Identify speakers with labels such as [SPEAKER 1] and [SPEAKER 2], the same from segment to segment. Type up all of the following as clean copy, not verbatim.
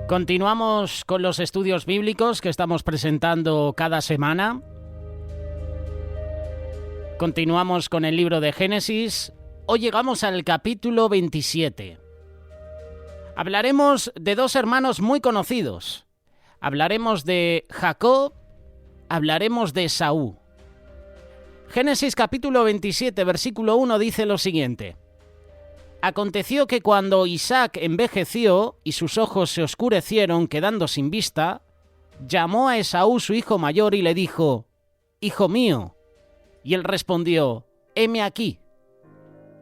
[SPEAKER 1] Continuamos con los estudios bíblicos que estamos presentando cada semana. Continuamos con el libro de Génesis. Hoy llegamos al capítulo 27. Hablaremos de dos hermanos muy conocidos. Hablaremos de Jacob, hablaremos de Esaú. Génesis capítulo 27, versículo 1 dice lo siguiente. Aconteció que cuando Isaac envejeció y sus ojos se oscurecieron, quedando sin vista, llamó a Esaú su hijo mayor y le dijo, «Hijo mío». Y él respondió, «Heme aquí».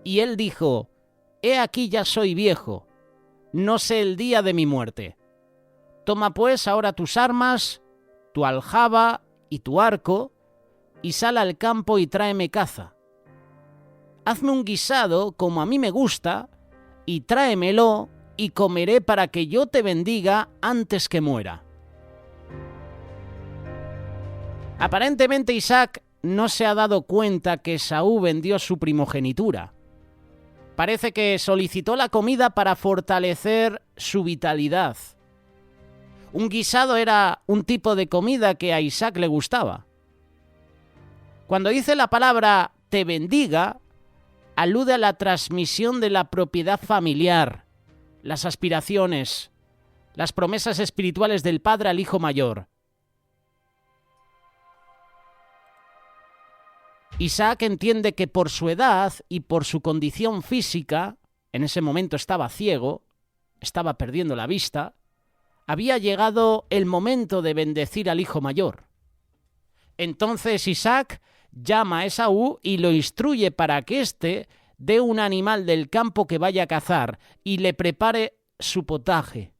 [SPEAKER 1] Y él dijo, «He aquí ya soy viejo, no sé el día de mi muerte. Toma pues ahora tus armas, tu aljaba y tu arco, y sal al campo y tráeme caza. Hazme un guisado como a mí me gusta, y tráemelo, y comeré para que yo te bendiga antes que muera». Aparentemente Isaac no se ha dado cuenta que Esaú vendió su primogenitura. Parece que solicitó la comida para fortalecer su vitalidad. Un guisado era un tipo de comida que a Isaac le gustaba. Cuando dice la palabra «te bendiga», alude a la transmisión de la propiedad familiar, las aspiraciones, las promesas espirituales del padre al hijo mayor. Isaac entiende que por su edad y por su condición física, en ese momento estaba ciego, estaba perdiendo la vista, había llegado el momento de bendecir al hijo mayor. Entonces Isaac llama a Esaú y lo instruye para que éste dé un animal del campo que vaya a cazar y le prepare su potaje.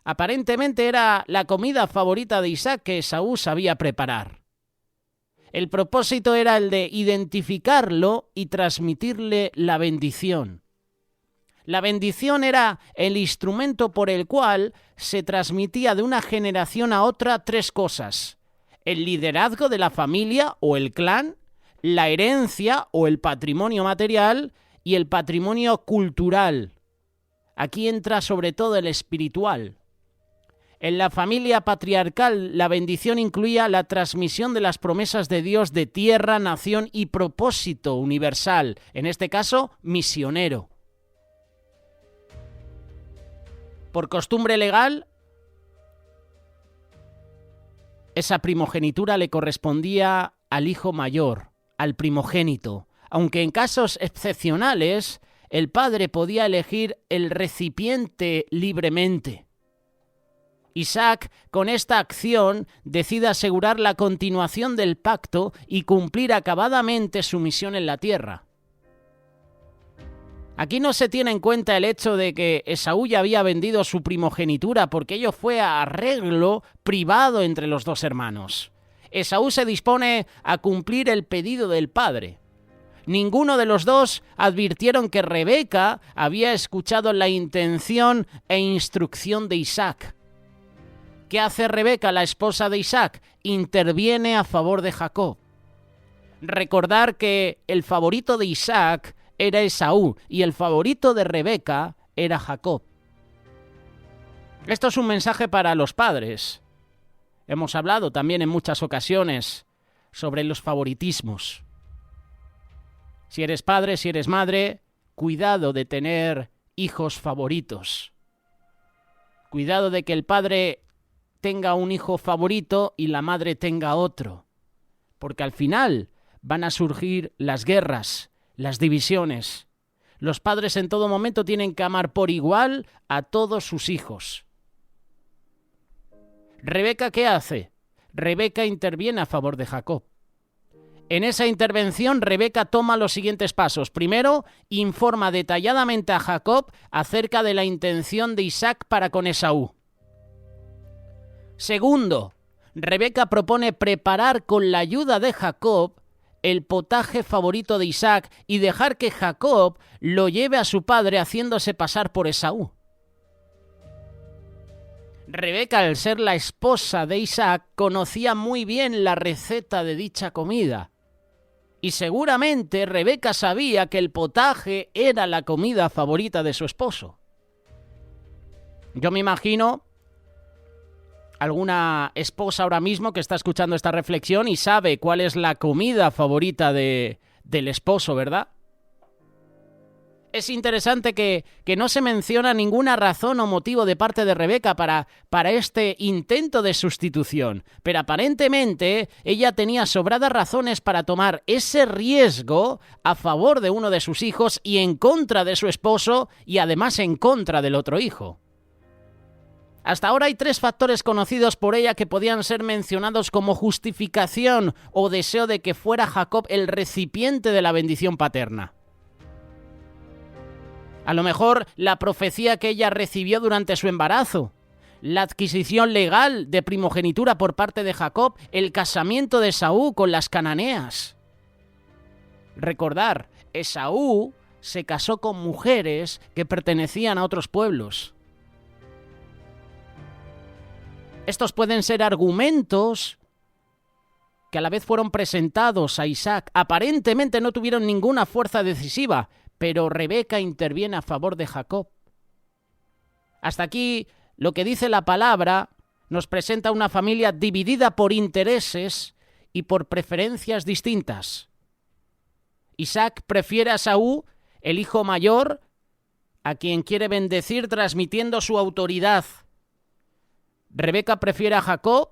[SPEAKER 1] Aparentemente era la comida favorita de Isaac que Esaú sabía preparar. El propósito era el de identificarlo y transmitirle la bendición. La bendición era el instrumento por el cual se transmitía de una generación a otra tres cosas: el liderazgo de la familia o el clan, la herencia o el patrimonio material y el patrimonio cultural. Aquí entra sobre todo el espiritual. En la familia patriarcal, la bendición incluía la transmisión de las promesas de Dios de tierra, nación y propósito universal, en este caso, misionero. Por costumbre legal, esa primogenitura le correspondía al hijo mayor, al primogénito, aunque en casos excepcionales el padre podía elegir el recipiente libremente. Isaac, con esta acción, decide asegurar la continuación del pacto y cumplir acabadamente su misión en la tierra. Aquí no se tiene en cuenta el hecho de que Esaú ya había vendido su primogenitura, porque ello fue a arreglo privado entre los dos hermanos. Esaú se dispone a cumplir el pedido del padre. Ninguno de los dos advirtieron que Rebeca había escuchado la intención e instrucción de Isaac. ¿Qué hace Rebeca, la esposa de Isaac? Interviene a favor de Jacob. Recordar que el favorito de Isaac era Esaú y el favorito de Rebeca era Jacob. Esto es un mensaje para los padres. Hemos hablado también en muchas ocasiones sobre los favoritismos. Si eres padre, si eres madre, cuidado de tener hijos favoritos. Cuidado de que el padre tenga un hijo favorito y la madre tenga otro. Porque al final van a surgir las guerras, las divisiones. Los padres en todo momento tienen que amar por igual a todos sus hijos. ¿Rebeca qué hace? Rebeca interviene a favor de Jacob. En esa intervención, Rebeca toma los siguientes pasos. Primero, informa detalladamente a Jacob acerca de la intención de Isaac para con Esaú. Segundo, Rebeca propone preparar con la ayuda de Jacob el potaje favorito de Isaac y dejar que Jacob lo lleve a su padre haciéndose pasar por Esaú. Rebeca, al ser la esposa de Isaac, conocía muy bien la receta de dicha comida. Y seguramente Rebeca sabía que el potaje era la comida favorita de su esposo. Yo me imagino alguna esposa ahora mismo que está escuchando esta reflexión y sabe cuál es la comida favorita del esposo, ¿verdad? Es interesante que no se menciona ninguna razón o motivo de parte de Rebeca para este intento de sustitución, pero aparentemente ella tenía sobradas razones para tomar ese riesgo a favor de uno de sus hijos y en contra de su esposo y además en contra del otro hijo. Hasta ahora hay 3 factores conocidos por ella que podían ser mencionados como justificación o deseo de que fuera Jacob el recipiente de la bendición paterna. A lo mejor la profecía que ella recibió durante su embarazo, la adquisición legal de primogenitura por parte de Jacob, el casamiento de Esaú con las cananeas. Recordar, Esaú se casó con mujeres que pertenecían a otros pueblos. Estos pueden ser argumentos que a la vez fueron presentados a Isaac. Aparentemente no tuvieron ninguna fuerza decisiva, pero Rebeca interviene a favor de Jacob. Hasta aquí lo que dice la palabra nos presenta una familia dividida por intereses y por preferencias distintas. Isaac prefiere a Esaú, el hijo mayor, a quien quiere bendecir transmitiendo su autoridad. Rebeca prefiere a Jacob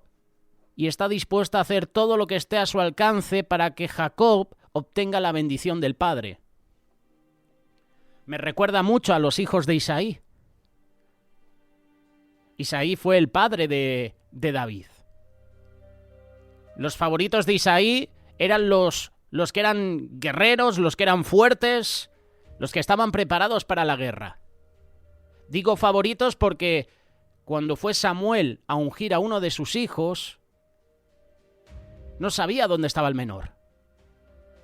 [SPEAKER 1] y está dispuesta a hacer todo lo que esté a su alcance para que Jacob obtenga la bendición del padre. Me recuerda mucho a los hijos de Isaí. Isaí fue el padre de David. Los favoritos de Isaí eran los que eran guerreros, los que eran fuertes, los que estaban preparados para la guerra. Digo favoritos porque cuando fue Samuel a ungir a uno de sus hijos, no sabía dónde estaba el menor.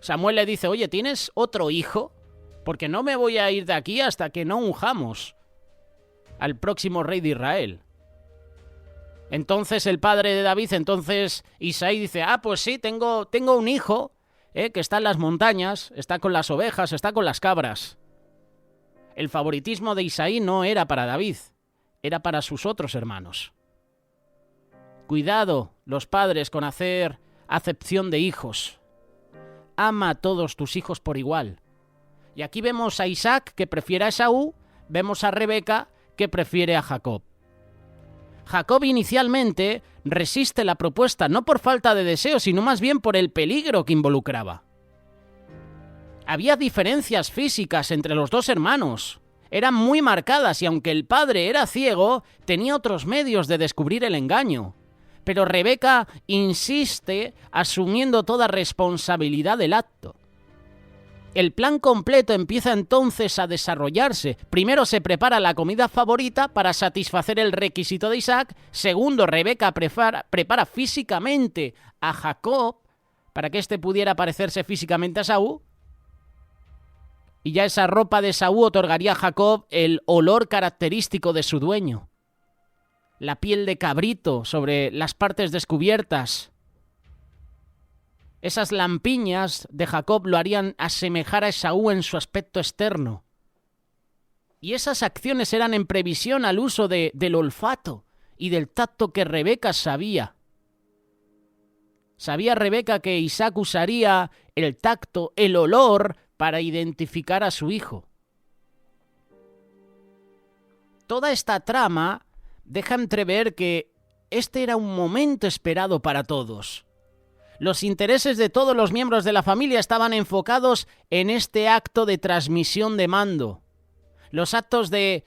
[SPEAKER 1] Samuel le dice, oye, ¿tienes otro hijo? Porque no me voy a ir de aquí hasta que no unjamos al próximo rey de Israel. Entonces el padre de David, Isaí dice, pues sí, tengo un hijo que está en las montañas, está con las ovejas, está con las cabras. El favoritismo de Isaí no era para David, era para sus otros hermanos. Cuidado, los padres, con hacer acepción de hijos. Ama a todos tus hijos por igual. Y aquí vemos a Isaac, que prefiere a Esaú, vemos a Rebeca, que prefiere a Jacob. Jacob inicialmente resiste la propuesta, no por falta de deseo, sino más bien por el peligro que involucraba. Había diferencias físicas entre los dos hermanos. Eran muy marcadas y aunque el padre era ciego, tenía otros medios de descubrir el engaño. Pero Rebeca insiste asumiendo toda responsabilidad del acto. El plan completo empieza entonces a desarrollarse. Primero se prepara la comida favorita para satisfacer el requisito de Isaac. Segundo, Rebeca prepara físicamente a Jacob para que éste pudiera parecerse físicamente a Esaú. Y ya esa ropa de Esaú otorgaría a Jacob el olor característico de su dueño. La piel de cabrito sobre las partes descubiertas. Esas lampiñas de Jacob lo harían asemejar a Esaú en su aspecto externo. Y esas acciones eran en previsión al uso del olfato y del tacto que Rebeca sabía. Sabía Rebeca que Isaac usaría el tacto, el olor, para identificar a su hijo. Toda esta trama deja entrever que este era un momento esperado para todos. Los intereses de todos los miembros de la familia estaban enfocados en este acto de transmisión de mando. Los actos de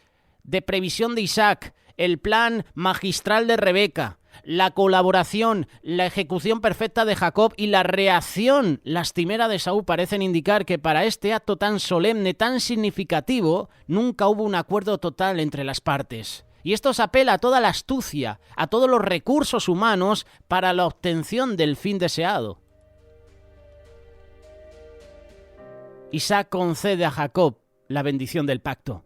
[SPEAKER 1] previsión de Isaac, el plan magistral de Rebeca, la colaboración, la ejecución perfecta de Jacob y la reacción lastimera de Esaú parecen indicar que para este acto tan solemne, tan significativo, nunca hubo un acuerdo total entre las partes. Y esto se apela a toda la astucia, a todos los recursos humanos para la obtención del fin deseado. Isaac concede a Jacob la bendición del pacto.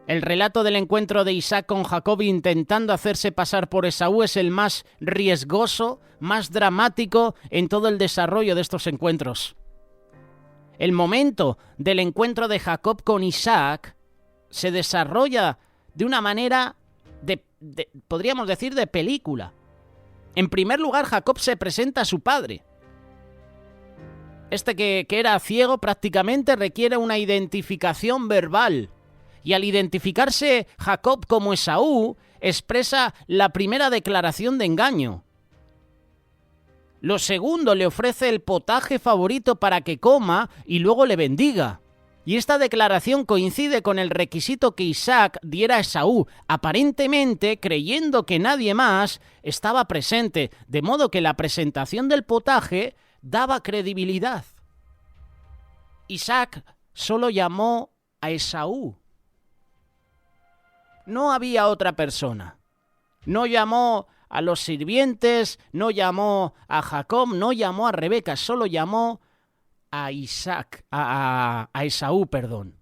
[SPEAKER 1] El relato del encuentro de Isaac con Jacob intentando hacerse pasar por Esaú es el más riesgoso, más dramático en todo el desarrollo de estos encuentros. El momento del encuentro de Jacob con Isaac se desarrolla de una manera, podríamos decir, de película. En primer lugar, Jacob se presenta a su padre. Este que era ciego prácticamente requiere una identificación verbal. Y al identificarse Jacob como Esaú, expresa la primera declaración de engaño. Lo segundo, le ofrece el potaje favorito para que coma y luego le bendiga. Y esta declaración coincide con el requisito que Isaac diera a Esaú, aparentemente creyendo que nadie más estaba presente, de modo que la presentación del potaje daba credibilidad. Isaac solo llamó a Esaú. No había otra persona. No llamó a los sirvientes, no llamó a Jacob, no llamó a Rebeca, solo llamó a Esaú, perdón.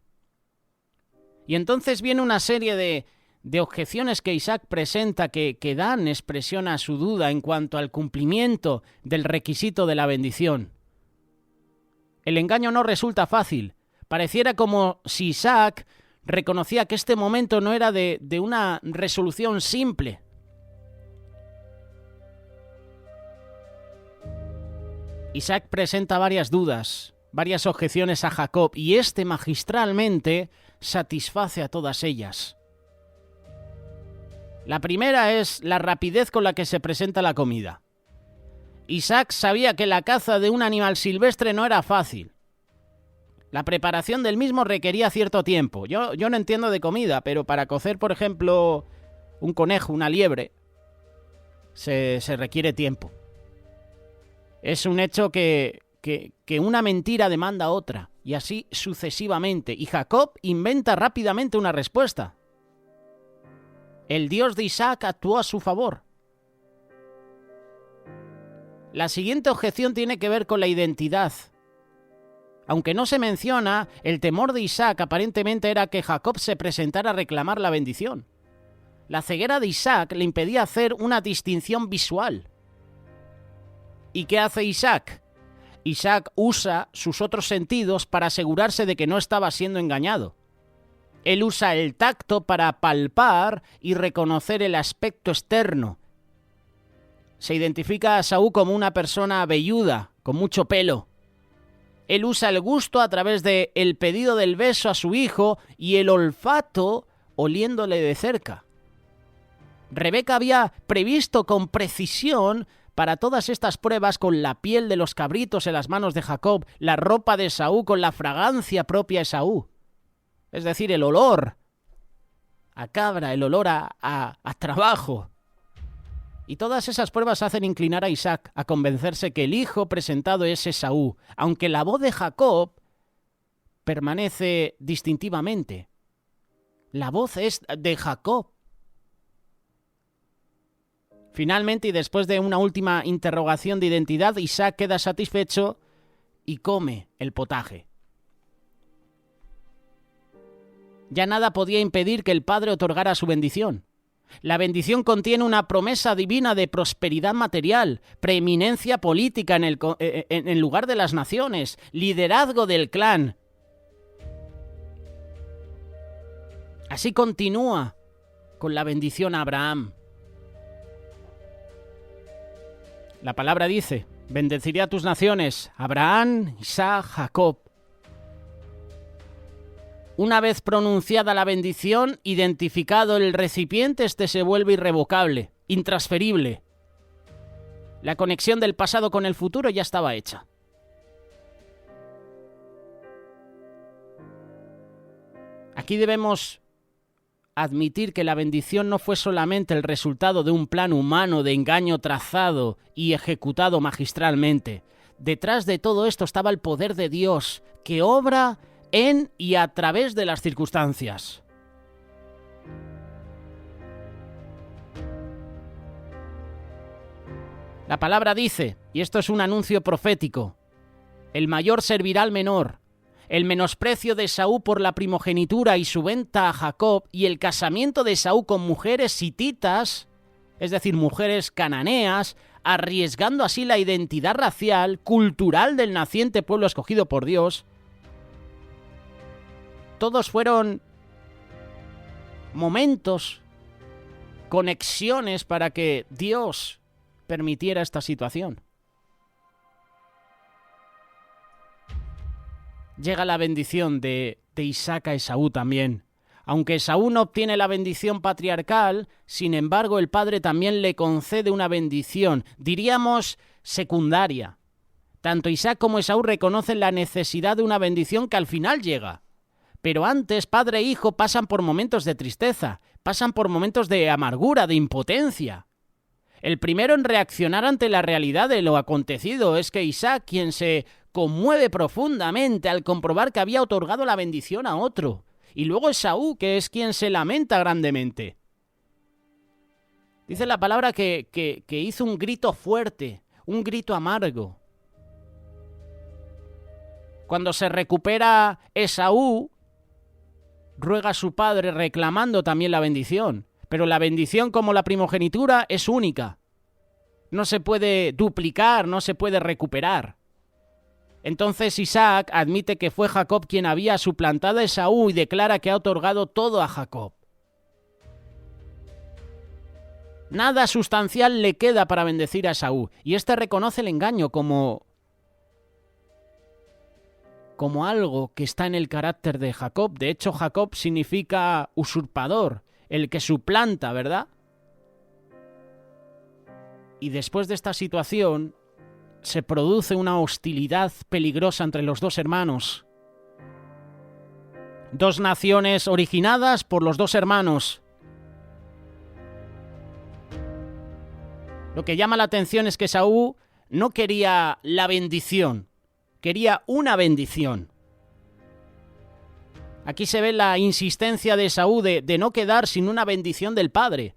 [SPEAKER 1] Y entonces viene una serie de objeciones que Isaac presenta que dan expresión a su duda en cuanto al cumplimiento del requisito de la bendición. El engaño no resulta fácil. Pareciera como si Isaac reconocía que este momento no era de una resolución simple. Isaac presenta varias dudas, varias objeciones a Jacob, y éste magistralmente satisface a todas ellas. La primera es la rapidez con la que se presenta la comida. Isaac sabía que la caza de un animal silvestre no era fácil. La preparación del mismo requería cierto tiempo. Yo no entiendo de comida, pero para cocer, por ejemplo, un conejo, una liebre, se requiere tiempo. Es un hecho que una mentira demanda otra, y así sucesivamente. Y Jacob inventa rápidamente una respuesta. El Dios de Isaac actuó a su favor. La siguiente objeción tiene que ver con la identidad. Aunque no se menciona, el temor de Isaac aparentemente era que Jacob se presentara a reclamar la bendición. La ceguera de Isaac le impedía hacer una distinción visual. ¿Y qué hace Isaac? Isaac usa sus otros sentidos para asegurarse de que no estaba siendo engañado. Él usa el tacto para palpar y reconocer el aspecto externo. Se identifica a Esaú como una persona velluda, con mucho pelo. Él usa el gusto a través de el pedido del beso a su hijo y el olfato oliéndole de cerca. Rebeca había previsto con precisión para todas estas pruebas con la piel de los cabritos en las manos de Jacob, la ropa de Esaú con la fragancia propia de Esaú. Es decir, el olor a cabra, el olor a trabajo. Y todas esas pruebas hacen inclinar a Isaac a convencerse que el hijo presentado es Esaú, aunque la voz de Jacob permanece distintivamente. La voz es de Jacob. Finalmente, y después de una última interrogación de identidad, Isaac queda satisfecho y come el potaje. Ya nada podía impedir que el padre otorgara su bendición. La bendición contiene una promesa divina de prosperidad material, preeminencia política en lugar de las naciones, liderazgo del clan. Así continúa con la bendición a Abraham. La palabra dice: bendeciré a tus naciones, Abraham, Isaac, Jacob. Una vez pronunciada la bendición, identificado el recipiente, este se vuelve irrevocable, intransferible. La conexión del pasado con el futuro ya estaba hecha. Aquí debemos admitir que la bendición no fue solamente el resultado de un plan humano de engaño trazado y ejecutado magistralmente. Detrás de todo esto estaba el poder de Dios, que obra en y a través de las circunstancias. La palabra dice, y esto es un anuncio profético: el mayor servirá al menor. El menosprecio de Esaú por la primogenitura y su venta a Jacob, y el casamiento de Esaú con mujeres hititas, es decir, mujeres cananeas, arriesgando así la identidad racial, cultural del naciente pueblo escogido por Dios, todos fueron momentos, conexiones para que Dios permitiera esta situación. Llega la bendición de Isaac a Esaú también. Aunque Esaú no obtiene la bendición patriarcal, sin embargo el padre también le concede una bendición, diríamos secundaria. Tanto Isaac como Esaú reconocen la necesidad de una bendición que al final llega. Pero antes, padre e hijo pasan por momentos de tristeza, pasan por momentos de amargura, de impotencia. El primero en reaccionar ante la realidad de lo acontecido es que Isaac, quien se conmueve profundamente al comprobar que había otorgado la bendición a otro. Y luego Esaú, que es quien se lamenta grandemente. Dice la palabra que hizo un grito fuerte, un grito amargo. Cuando se recupera Esaú, ruega a su padre reclamando también la bendición. Pero la bendición, como la primogenitura, es única. No se puede duplicar, no se puede recuperar. Entonces Isaac admite que fue Jacob quien había suplantado a Esaú y declara que ha otorgado todo a Jacob. Nada sustancial le queda para bendecir a Esaú, y este reconoce el engaño como algo que está en el carácter de Jacob. De hecho, Jacob significa usurpador, el que suplanta, ¿verdad? Y después de esta situación se produce una hostilidad peligrosa entre los dos hermanos. Dos naciones originadas por los dos hermanos. Lo que llama la atención es que Esaú no quería la bendición, quería una bendición. Aquí se ve la insistencia de Esaú de no quedar sin una bendición del padre.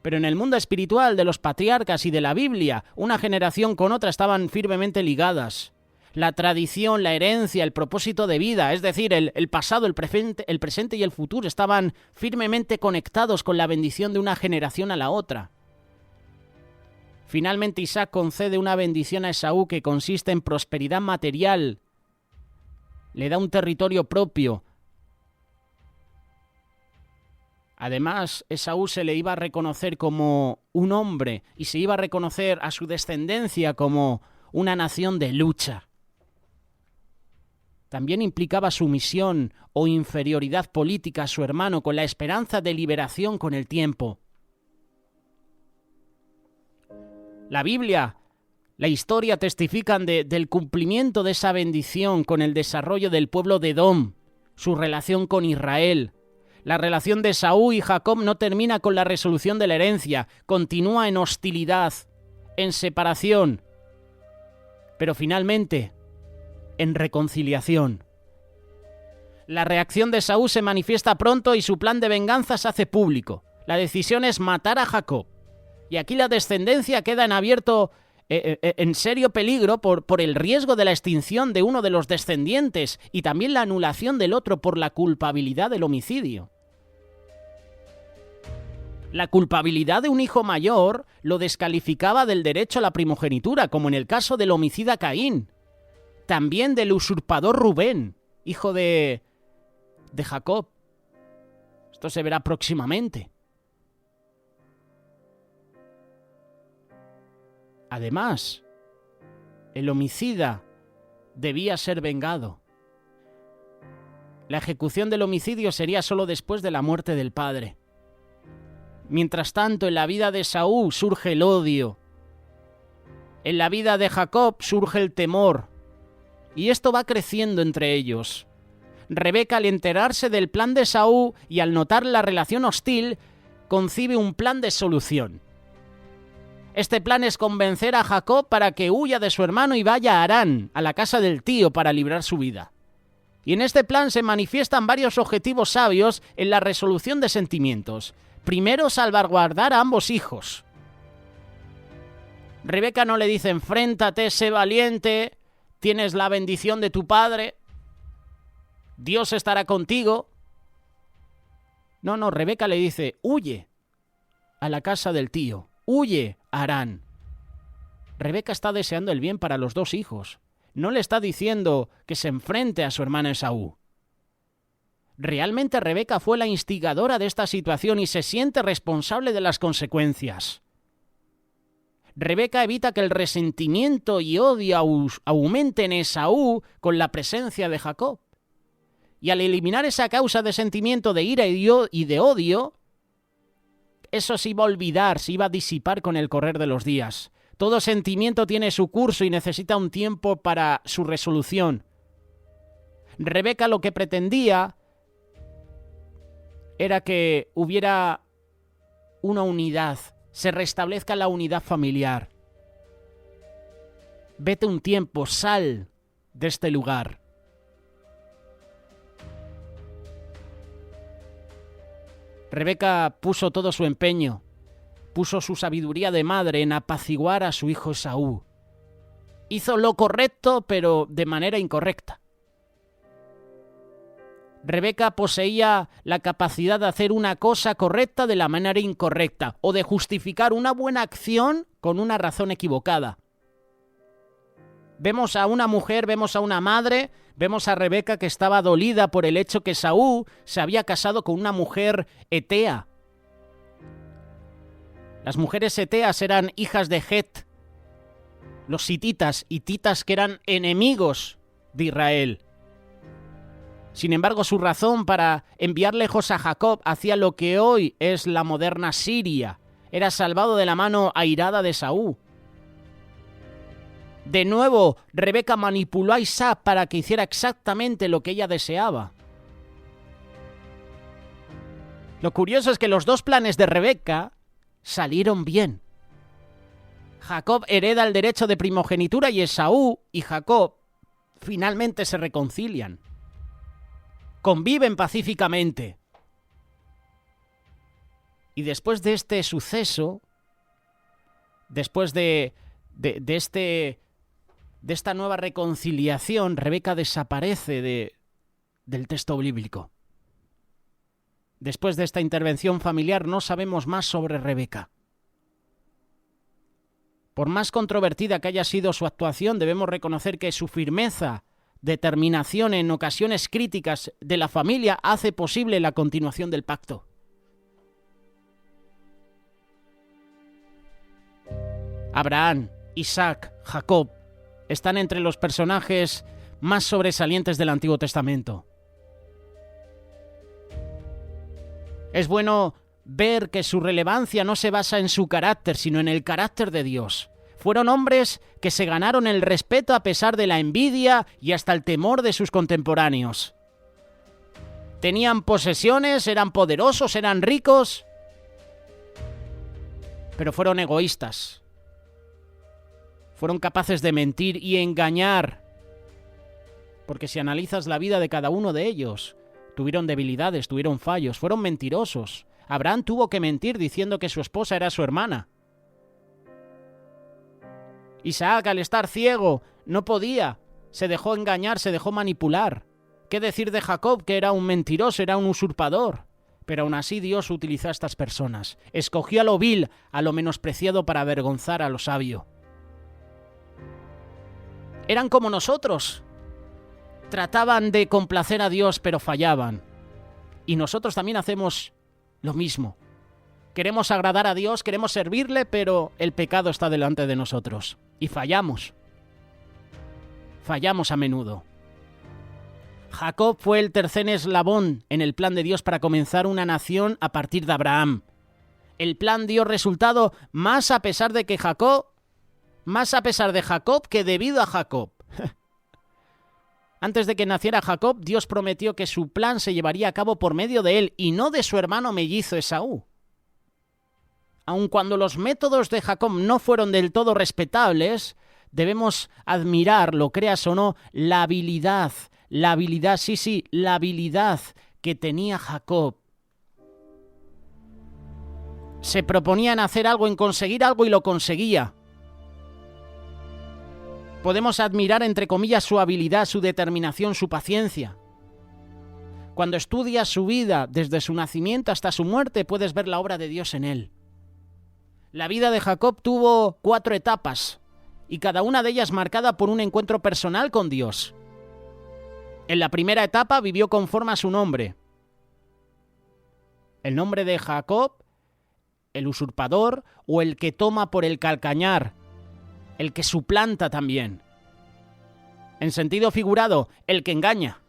[SPEAKER 1] Pero en el mundo espiritual de los patriarcas y de la Biblia, una generación con otra estaban firmemente ligadas. La tradición, la herencia, el propósito de vida, es decir, el pasado, el presente y el futuro estaban firmemente conectados con la bendición de una generación a la otra. Finalmente Isaac concede una bendición a Esaú que consiste en prosperidad material. Le da un territorio propio. Además, Esaú se le iba a reconocer como un hombre y se iba a reconocer a su descendencia como una nación de lucha. También implicaba sumisión o inferioridad política a su hermano con la esperanza de liberación con el tiempo. La Biblia, la historia testifican del cumplimiento de esa bendición con el desarrollo del pueblo de Edom, su relación con Israel. La relación de Esaú y Jacob no termina con la resolución de la herencia, continúa en hostilidad, en separación, pero finalmente en reconciliación. La reacción de Esaú se manifiesta pronto y su plan de venganza se hace público. La decisión es matar a Jacob. Y aquí la descendencia queda en abierto, en serio peligro por el riesgo de la extinción de uno de los descendientes y también la anulación del otro por la culpabilidad del homicidio. La culpabilidad de un hijo mayor lo descalificaba del derecho a la primogenitura, como en el caso del homicida Caín. También del usurpador Rubén, hijo de Jacob. Esto se verá próximamente. Además, el homicida debía ser vengado. La ejecución del homicidio sería solo después de la muerte del padre. Mientras tanto, en la vida de Esaú surge el odio. En la vida de Jacob surge el temor. Y esto va creciendo entre ellos. Rebeca, al enterarse del plan de Esaú y al notar la relación hostil, concibe un plan de solución. Este plan es convencer a Jacob para que huya de su hermano y vaya a Harán, a la casa del tío, para librar su vida. Y en este plan se manifiestan varios objetivos sabios en la resolución de sentimientos. Primero, salvaguardar a ambos hijos. Rebeca no le dice: enfréntate, sé valiente, tienes la bendición de tu padre, Dios estará contigo. No, Rebeca le dice: huye a la casa del tío, huye a Harán. Rebeca está deseando el bien para los dos hijos. No le está diciendo que se enfrente a su hermano Esaú. Realmente Rebeca fue la instigadora de esta situación y se siente responsable de las consecuencias. Rebeca evita que el resentimiento y odio aumenten en Esaú con la presencia de Jacob. Y al eliminar esa causa de sentimiento de ira y de odio, eso se iba a olvidar, se iba a disipar con el correr de los días. Todo sentimiento tiene su curso y necesita un tiempo para su resolución. Rebeca lo que pretendía era que hubiera una unidad, se restablezca la unidad familiar. Vete un tiempo, sal de este lugar. Rebeca puso todo su empeño, puso su sabiduría de madre en apaciguar a su hijo Esaú. Hizo lo correcto, pero de manera incorrecta. Rebeca poseía la capacidad de hacer una cosa correcta de la manera incorrecta, o de justificar una buena acción con una razón equivocada. Vemos a una mujer, vemos a una madre, vemos a Rebeca que estaba dolida por el hecho que Esaú se había casado con una mujer etea. Las mujeres eteas eran hijas de Het, los hititas que eran enemigos de Israel. Sin embargo, su razón para enviar lejos a Jacob hacia lo que hoy es la moderna Siria era salvado de la mano airada de Esaú. De nuevo, Rebeca manipuló a Isaac para que hiciera exactamente lo que ella deseaba. Lo curioso es que los dos planes de Rebeca salieron bien. Jacob hereda el derecho de primogenitura y Esaú y Jacob finalmente se reconcilian. Conviven pacíficamente. Y después de este suceso, después de esta nueva reconciliación, Rebeca desaparece del texto bíblico. Después de esta intervención familiar no sabemos más sobre Rebeca. Por más controvertida que haya sido su actuación, debemos reconocer que su firmeza, determinación en ocasiones críticas de la familia hace posible la continuación del pacto. Abraham, Isaac, Jacob están entre los personajes más sobresalientes del Antiguo Testamento. Es bueno ver que su relevancia no se basa en su carácter, sino en el carácter de Dios. Fueron hombres que se ganaron el respeto a pesar de la envidia y hasta el temor de sus contemporáneos. Tenían posesiones, eran poderosos, eran ricos, pero fueron egoístas. Fueron capaces de mentir y engañar. Porque si analizas la vida de cada uno de ellos, tuvieron debilidades, tuvieron fallos, fueron mentirosos. Abraham tuvo que mentir diciendo que su esposa era su hermana. Isaac, al estar ciego, no podía. Se dejó engañar, se dejó manipular. ¿Qué decir de Jacob, que era un mentiroso, era un usurpador? Pero aún así Dios utilizó a estas personas. Escogió a lo vil, a lo menospreciado para avergonzar a lo sabio. Eran como nosotros. Trataban de complacer a Dios, pero fallaban. Y nosotros también hacemos lo mismo. Queremos agradar a Dios, queremos servirle, pero el pecado está delante de nosotros. Y fallamos. Fallamos a menudo. Jacob fue el tercer eslabón en el plan de Dios para comenzar una nación a partir de Abraham. El plan dio resultado más a pesar de Jacob que debido a Jacob. Antes de que naciera Jacob, Dios prometió que su plan se llevaría a cabo por medio de él y no de su hermano mellizo Esaú. Aun cuando los métodos de Jacob no fueron del todo respetables, debemos admirar, lo creas o no, la habilidad que tenía Jacob. Se proponía en hacer algo, en conseguir algo y lo conseguía. Podemos admirar, entre comillas, su habilidad, su determinación, su paciencia. Cuando estudias su vida desde su nacimiento hasta su muerte, puedes ver la obra de Dios en él. La vida de Jacob tuvo 4 etapas, y cada una de ellas marcada por un encuentro personal con Dios. En la primera etapa vivió conforme a su nombre. El nombre de Jacob, el usurpador o el que toma por el calcañar, el que suplanta también. En sentido figurado, el que engaña.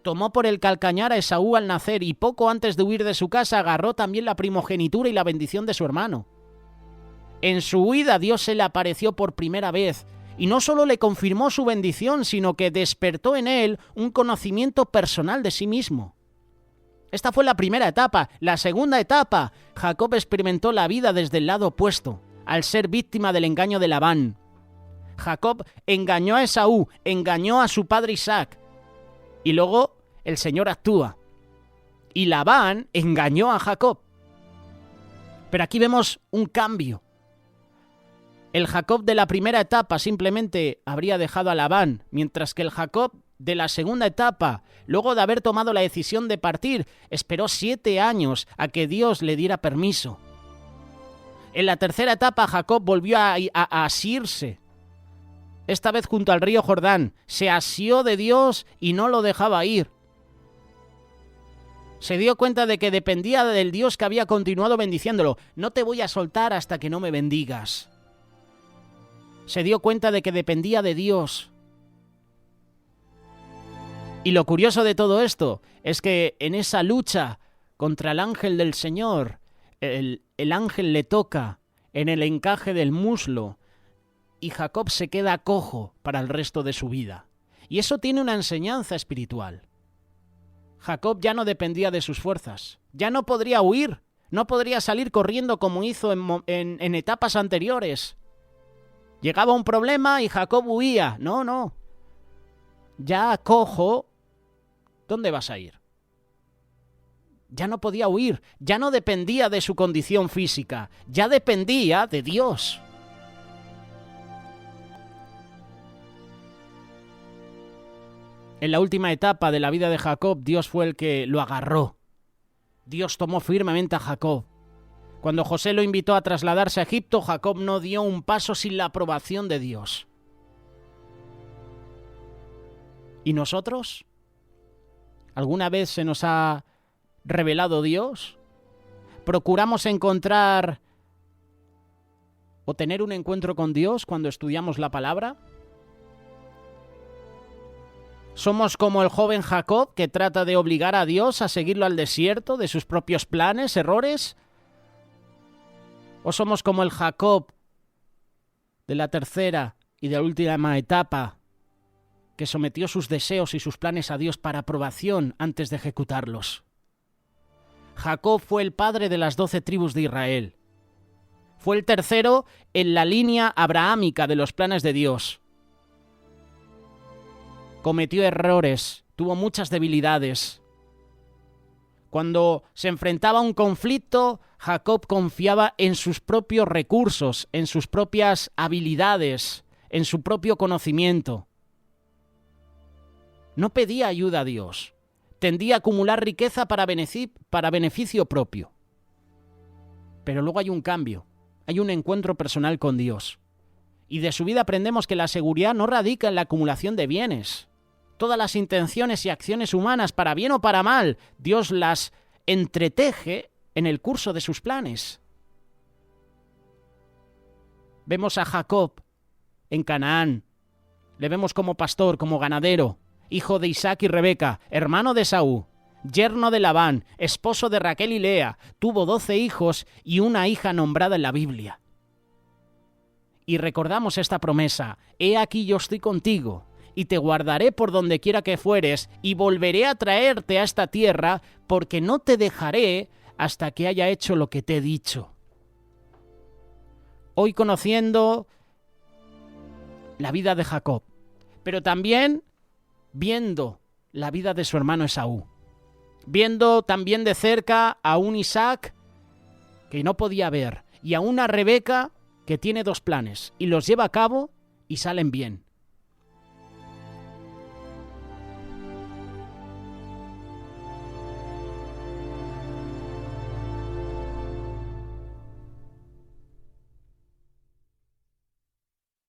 [SPEAKER 1] Tomó por el calcañar a Esaú al nacer y poco antes de huir de su casa agarró también la primogenitura y la bendición de su hermano. En su huida Dios se le apareció por primera vez y no solo le confirmó su bendición, sino que despertó en él un conocimiento personal de sí mismo. Esta fue la primera etapa. La segunda etapa, Jacob experimentó la vida desde el lado opuesto, al ser víctima del engaño de Labán. Jacob engañó a Esaú, engañó a su padre Isaac. Y luego el Señor actúa. Y Labán engañó a Jacob. Pero aquí vemos un cambio. El Jacob de la primera etapa simplemente habría dejado a Labán, mientras que el Jacob de la segunda etapa, luego de haber tomado la decisión de partir, esperó 7 años a que Dios le diera permiso. En la tercera etapa, Jacob volvió a asirse. Esta vez junto al río Jordán, se asió de Dios y no lo dejaba ir. Se dio cuenta de que dependía del Dios que había continuado bendiciéndolo. No te voy a soltar hasta que no me bendigas. Se dio cuenta de que dependía de Dios. Y lo curioso de todo esto es que en esa lucha contra el ángel del Señor, el ángel le toca en el encaje del muslo y Jacob se queda cojo para el resto de su vida. Y eso tiene una enseñanza espiritual. Jacob ya no dependía de sus fuerzas, ya no podría huir, no podría salir corriendo como hizo en etapas anteriores. Llegaba un problema y Jacob huía. No. Ya cojo, ¿dónde vas a ir? Ya no podía huir, ya no dependía de su condición física, ya dependía de Dios. En la última etapa de la vida de Jacob, Dios fue el que lo agarró. Dios tomó firmemente a Jacob. Cuando José lo invitó a trasladarse a Egipto, Jacob no dio un paso sin la aprobación de Dios. ¿Y nosotros? ¿Alguna vez se nos ha revelado Dios? ¿Procuramos encontrar o tener un encuentro con Dios cuando estudiamos la palabra? ¿Somos como el joven Jacob que trata de obligar a Dios a seguirlo al desierto de sus propios planes, errores? ¿O somos como el Jacob de la tercera y de la última etapa que sometió sus deseos y sus planes a Dios para aprobación antes de ejecutarlos? Jacob fue el padre de las 12 tribus de Israel. Fue el tercero en la línea abrahámica de los planes de Dios. Cometió errores, tuvo muchas debilidades. Cuando se enfrentaba a un conflicto, Jacob confiaba en sus propios recursos, en sus propias habilidades, en su propio conocimiento. No pedía ayuda a Dios. Tendía a acumular riqueza para beneficio propio. Pero luego hay un cambio, hay un encuentro personal con Dios. Y de su vida aprendemos que la seguridad no radica en la acumulación de bienes. Todas las intenciones y acciones humanas, para bien o para mal, Dios las entreteje en el curso de sus planes. Vemos a Jacob en Canaán. Le vemos como pastor, como ganadero, hijo de Isaac y Rebeca, hermano de Esaú, yerno de Labán, esposo de Raquel y Lea. Tuvo 12 hijos y una hija nombrada en la Biblia. Y recordamos esta promesa: he aquí yo estoy contigo, y te guardaré por donde quiera que fueres, y volveré a traerte a esta tierra, porque no te dejaré hasta que haya hecho lo que te he dicho. Hoy conociendo la vida de Jacob, pero también viendo la vida de su hermano Esaú, viendo también de cerca a un Isaac que no podía ver, y a una Rebeca que tiene 2 planes, y los lleva a cabo y salen bien.